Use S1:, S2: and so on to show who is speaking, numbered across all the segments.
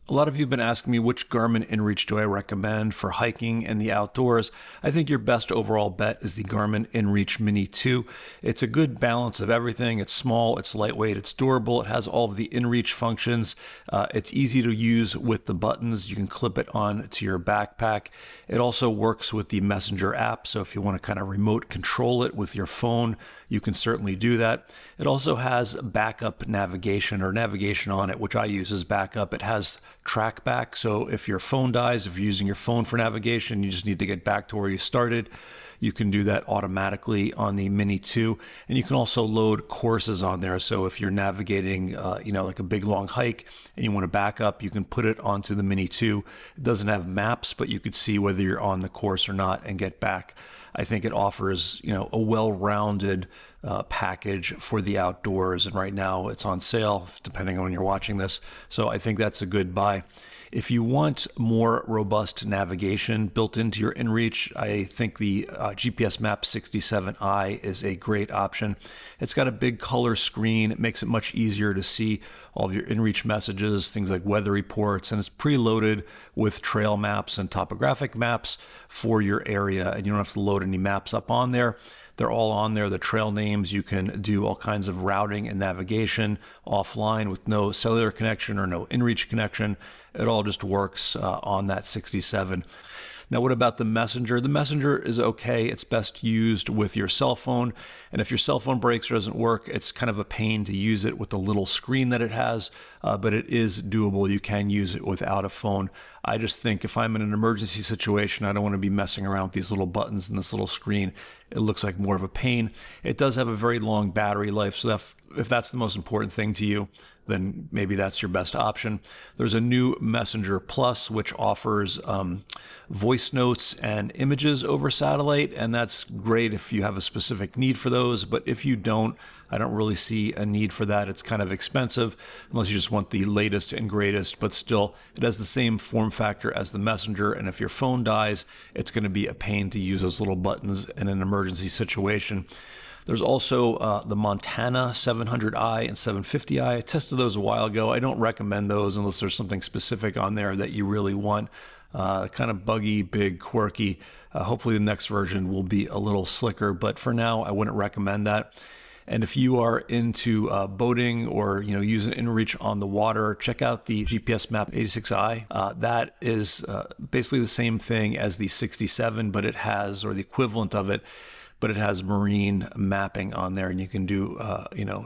S1: A lot of you have been asking me which Garmin inReach do I recommend for hiking and the outdoors. I think your best overall bet is the Garmin inReach Mini 2. It's a good balance of everything. It's small, it's lightweight, it's durable, it has all of the inReach functions. It's easy to use with the buttons. You can clip it on to your backpack. It also works with the Messenger app, so if you want to kind of remote control it with your phone, you can certainly do that. It also has backup navigation or navigation on it, which I use as backup. It has track back, so if your phone dies, if you're using your phone for navigation, you just need to get back to where you started. You can do that automatically on the Mini 2, and you can also load courses on there. So if you're navigating, like a big long hike and you want to back up, you can put it onto the Mini 2. It doesn't have maps, but you could see whether you're on the course or not and get back. I think it offers, a well-rounded package for the outdoors, and right now it's on sale, depending on when you're watching this. So I think that's a good buy. If you want more robust navigation built into your inReach, I think the GPSMAP 67i is a great option. It's got a big color screen. It makes it much easier to see all of your inReach messages, things like weather reports, and it's preloaded with trail maps and topographic maps for your area, and you don't have to load any maps up on there. They're all on there, the trail names. You can do all kinds of routing and navigation offline with no cellular connection or no inReach connection. It all just works on that 67. Now, what about the Messenger? The Messenger is okay. It's best used with your cell phone. And if your cell phone breaks or doesn't work, it's kind of a pain to use it with the little screen that it has, but it is doable. You can use it without a phone. I just think if I'm in an emergency situation, I don't want to be messing around with these little buttons and this little screen. It looks like more of a pain. It does have a very long battery life, so if that's the most important thing to you, then maybe that's your best option. There's a new Messenger Plus, which offers voice notes and images over satellite, and that's great if you have a specific need for those. But if you don't, I don't really see a need for that. It's kind of expensive unless you just want the latest and greatest, but still, it has the same form factor as the Messenger, and if your phone dies, it's going to be a pain to use those little buttons in an emergency situation. There's also the Montana 700i and 750i. I tested those a while ago. I don't recommend those unless there's something specific on there that you really want. Kind of buggy, big, quirky. Hopefully the next version will be a little slicker, but for now, I wouldn't recommend that. And if you are into boating or using inReach on the water, check out the GPSMAP 86i. That is basically the same thing as the 67, but it has, or the equivalent of it, but it has marine mapping on there, and you can do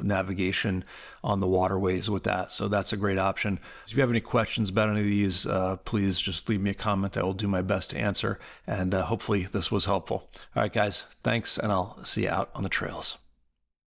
S1: navigation on the waterways with that. So that's a great option. If you have any questions about any of these, please just leave me a comment. I will do my best to answer, and hopefully this was helpful. All right, guys, thanks, and I'll see you out on the trails.